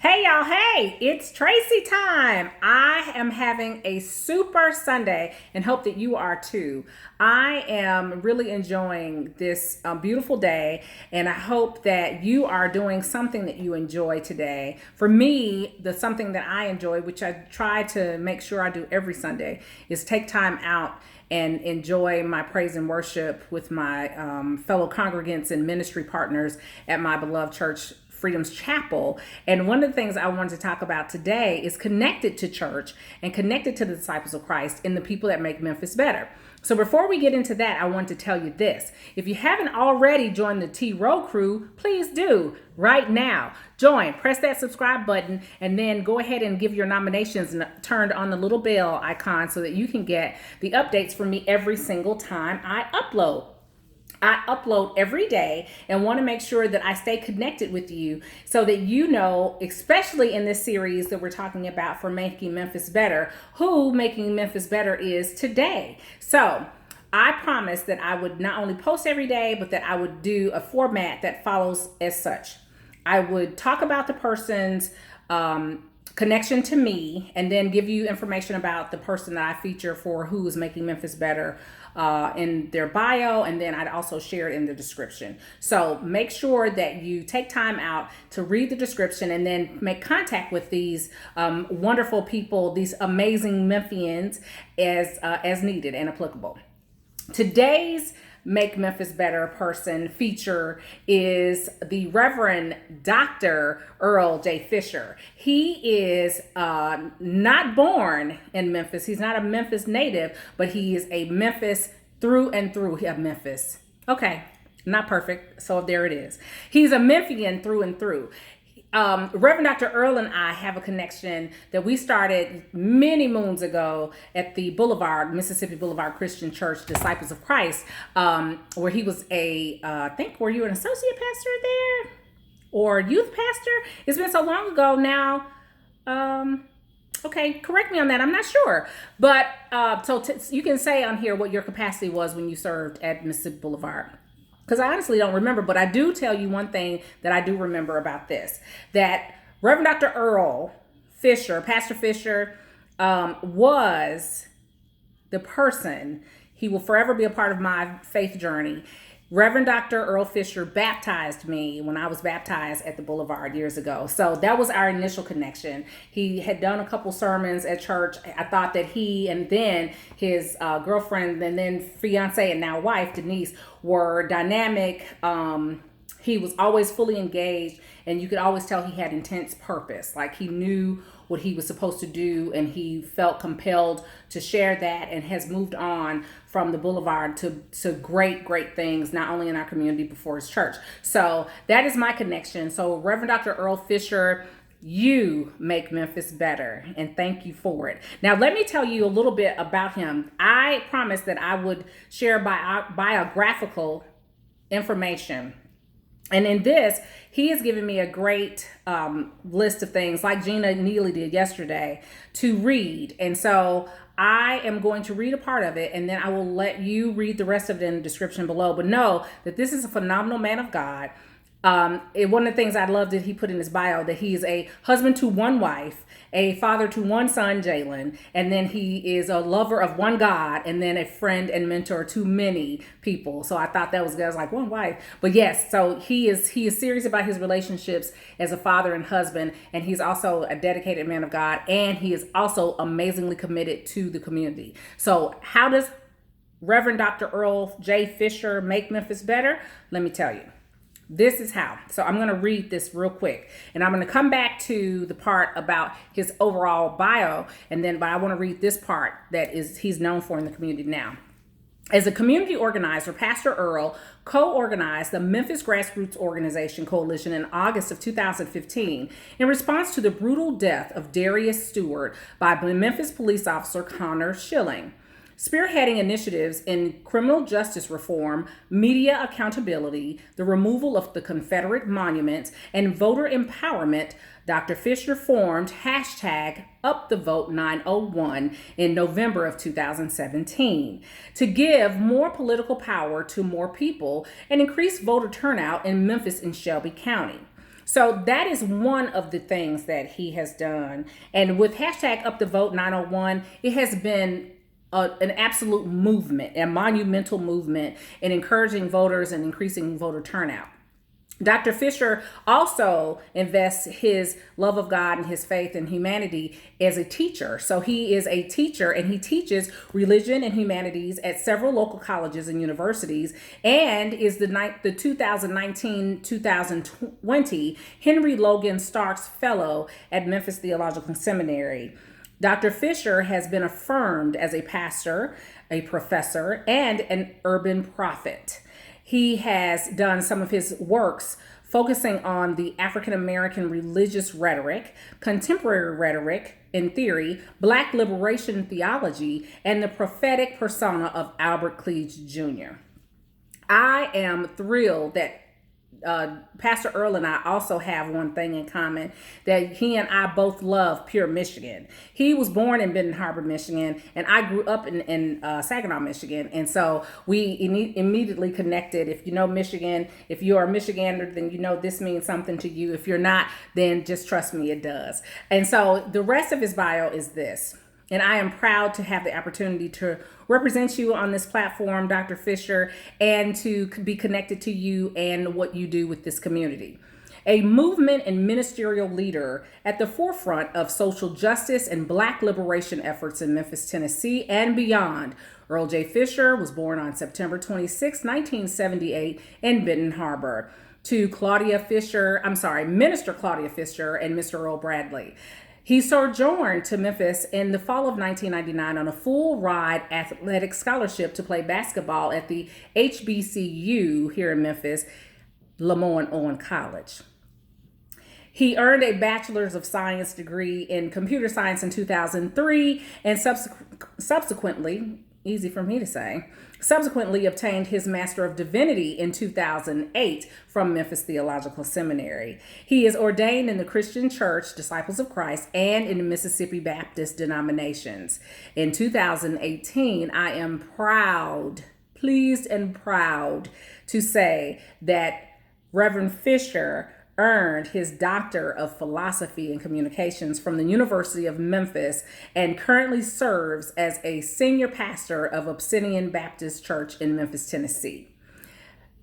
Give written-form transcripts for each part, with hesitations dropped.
Hey y'all, hey, it's Tracy time. I am having a super Sunday and hope that you are too. I am really enjoying this beautiful day, and I hope that you are doing something that you enjoy today. For me, the something that I enjoy, which I try to make sure I do every Sunday, is take time out and enjoy my praise and worship with my fellow congregants and ministry partners at my beloved church, Freedom's Chapel. And one of the things I wanted to talk about today is connected to church and connected to the disciples of Christ and the people that make Memphis better. So before we get into that, I want to tell you this. If you haven't already joined the T-Row crew, please do right now. Join, press that subscribe button, and then go ahead and give your nominations and turn on the little bell icon so that you can get the updates from me every single time I upload. I upload every day and want to make sure that I stay connected with you so that you know, especially in this series that we're talking about for Making Memphis Better, who Making Memphis Better is today. So I promised that I would not only post every day, but that I would do a format that follows as such. I would talk about the person's connection to me and then give you information about the person that I feature for who is making Memphis better in their bio, and then I'd also share it in the description. So make sure that you take time out to read the description and then make contact with these wonderful people, these amazing Memphians as needed and applicable. Today's Make Memphis Better person feature is the Reverend Dr. Earle J. Fisher. He is not born in Memphis. He's not a Memphis native, but he is a Memphis through and through of Memphis. Okay, not perfect, so there it is. He's a Memphian through and through. Reverend Dr. Earle and I have a connection that we started many moons ago at the Boulevard, Mississippi Boulevard Christian Church, Disciples of Christ, where he was I think, were you an associate pastor there? Or youth pastor? It's been so long ago now. Okay, correct me on that. I'm not sure. But you can say on here what your capacity was when you served at Mississippi Boulevard. Because I honestly don't remember, but I do tell you one thing that I do remember about this, that Reverend Dr. Earle Fisher, Pastor Fisher, was the person. He will forever be a part of my faith journey. Reverend Dr. Earle Fisher baptized me when I was baptized at the Boulevard years ago. So that was our initial connection. He had done a couple sermons at church. I thought that he and then his girlfriend and then fiance and now wife, Denise, were dynamic. He was always fully engaged, and you could always tell he had intense purpose. Like he knew what he was supposed to do, and he felt compelled to share that, and has moved on from the Boulevard to great things, not only in our community, but for his church. So that is my connection. So Reverend Dr. Earle Fisher, you make Memphis better, and thank you for it. Now, let me tell you a little bit about him. I promised that I would share biographical information. And in this, he has given me a great list of things, like Gina Neely did yesterday, to read. And so I am going to read a part of it, and then I will let you read the rest of it in the description below. But know that this is a phenomenal man of God. One of the things I love that he put in his bio, that he's a husband to one wife, a father to one son, Jalen, and then he is a lover of one God, and then a friend and mentor to many people. So I thought that was good. I was like, one wife. But yes, so he is serious about his relationships as a father and husband, and he's also a dedicated man of God, and he is also amazingly committed to the community. So how does Reverend Dr. Earle J. Fisher make Memphis better? Let me tell you. This is how. So I'm going to read this real quick, and I'm going to come back to the part about his overall bio, but I want to read this part that he's known for in the community now. As a community organizer, Pastor Earle co-organized the Memphis Grassroots Organization Coalition in August of 2015 in response to the brutal death of Darius Stewart by Memphis police officer Connor Schilling. Spearheading initiatives in criminal justice reform, media accountability, the removal of the Confederate monuments, and voter empowerment, Dr. Fisher formed #UpTheVote901 in November of 2017 to give more political power to more people and increase voter turnout in Memphis and Shelby County. So that is one of the things that he has done. And with hashtag Up the Vote 901, it has been an absolute movement, a monumental movement in encouraging voters and increasing voter turnout. Dr. Fisher also invests his love of God and his faith and humanity as a teacher. So he is a teacher and he teaches religion and humanities at several local colleges and universities, and is the 2019-2020 Henry Logan Starks Fellow at Memphis Theological Seminary. Dr. Fisher has been affirmed as a pastor, a professor, and an urban prophet. He has done some of his works focusing on the African American religious rhetoric, contemporary rhetoric in theory, Black liberation theology, and the prophetic persona of Albert Cleage Jr. I am thrilled that Pastor Earle and I also have one thing in common, that he and I both love pure Michigan. He was born in Benton Harbor, Michigan, and I grew up in Saginaw, Michigan. And so we immediately connected. If you know Michigan, if you are a Michigander, then you know this means something to you. If you're not, then just trust me, it does. And so the rest of his bio is this. And I am proud to have the opportunity to represent you on this platform, Dr. Fisher, and to be connected to you and what you do with this community. A movement and ministerial leader at the forefront of social justice and Black liberation efforts in Memphis, Tennessee, and beyond. Earle J. Fisher was born on September 26, 1978 in Benton Harbor. To Minister Claudia Fisher and Mr. Earl Bradley. He sojourned to Memphis in the fall of 1999 on a full-ride athletic scholarship to play basketball at the HBCU here in Memphis, LeMoyne-Owen College. He earned a Bachelor of Science Degree in Computer Science in 2003 and subsequently, easy for me to say, obtained his Master of Divinity in 2008 from Memphis Theological Seminary. He is ordained in the Christian Church, Disciples of Christ, and in the Missionary Baptist Denominations. In 2018, I am pleased and proud to say that Reverend Fisher earned his Doctor of Philosophy and Communications from the University of Memphis and currently serves as a senior pastor of Abyssinian Baptist Church in Memphis, Tennessee.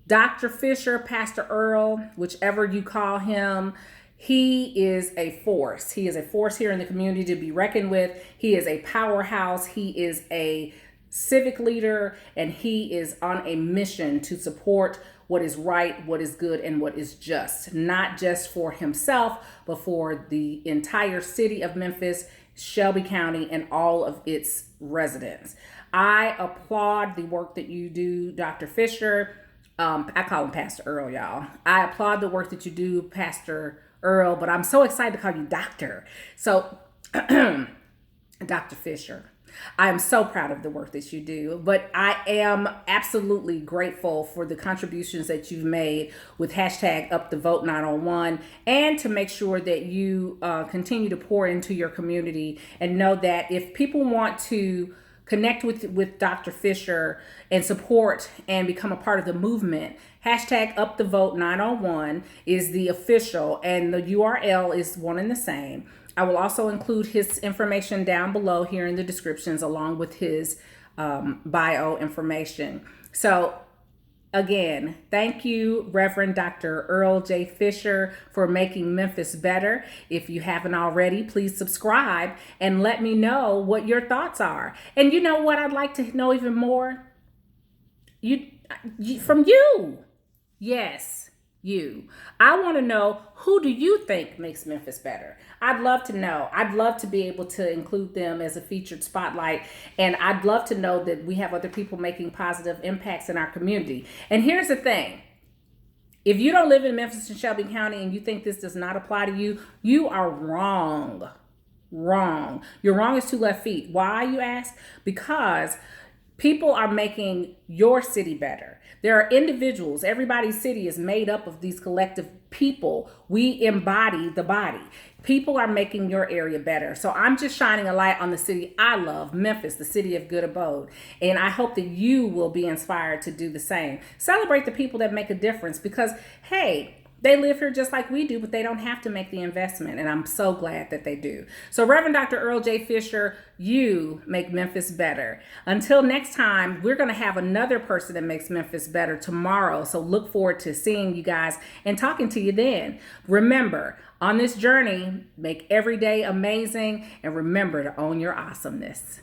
Dr. Fisher, Pastor Earle, whichever you call him, he is a force. He is a force here in the community to be reckoned with. He is a powerhouse. He is a civic leader, and he is on a mission to support what is right, what is good, and what is just, not just for himself, but for the entire city of Memphis, Shelby County, and all of its residents. I applaud the work that you do, Dr. Fisher. I call him Pastor Earle, y'all. I applaud the work that you do, Pastor Earle, but I'm so excited to call you Doctor. So, Dr. Fisher, I am so proud of the work that you do, but I am absolutely grateful for the contributions that you've made with hashtag Up the Vote 901, and to make sure that you continue to pour into your community, and know that if people want to connect with Dr. Fisher and support and become a part of the movement, hashtag Up the Vote 901 is the official, and the URL is one and the same. I will also include his information down below here in the descriptions, along with his bio information. So again, thank you, Reverend Dr. Earle J. Fisher, for making Memphis better. If you haven't already, please subscribe and let me know what your thoughts are. And you know what I'd like to know even more? From you. Yes, you. I want to know, who do you think makes Memphis better? I'd love to know. I'd love to be able to include them as a featured spotlight. And I'd love to know that we have other people making positive impacts in our community. And here's the thing. If you don't live in Memphis and Shelby County and you think this does not apply to you, you are wrong. Wrong. You're wrong as two left feet. Why, you ask? Because people are making your city better. There are individuals. Everybody's city is made up of these collective people. We embody the body. People are making your area better. So I'm just shining a light on the city I love, Memphis, the city of good abode. And I hope that you will be inspired to do the same. Celebrate the people that make a difference, because, hey, They live here just like we do, but they don't have to make the investment. And I'm so glad that they do. So Reverend Dr. Earle J. Fisher, you make Memphis better. Until next time, we're going to have another person that makes Memphis better tomorrow. So look forward to seeing you guys and talking to you then. Remember, on this journey, make every day amazing, and remember to own your awesomeness.